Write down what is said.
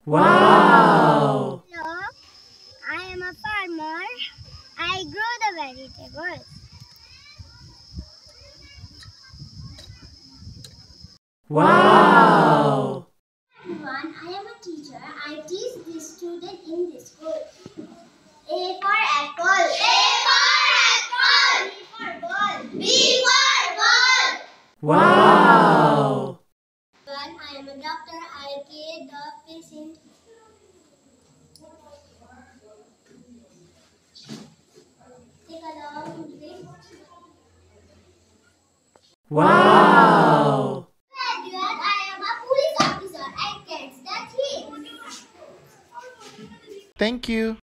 Wow! Hello, I am a farmer. I grow the vegetables. Wow! Everyone, I am a teacher. I teach the student in this school. A for apple. A for apple. B for ball. B for ball. Wow! I am a doctor. I care the patient. Take a long break. Wow! Graduate, I am a police officer. I catch the thief. Thank you.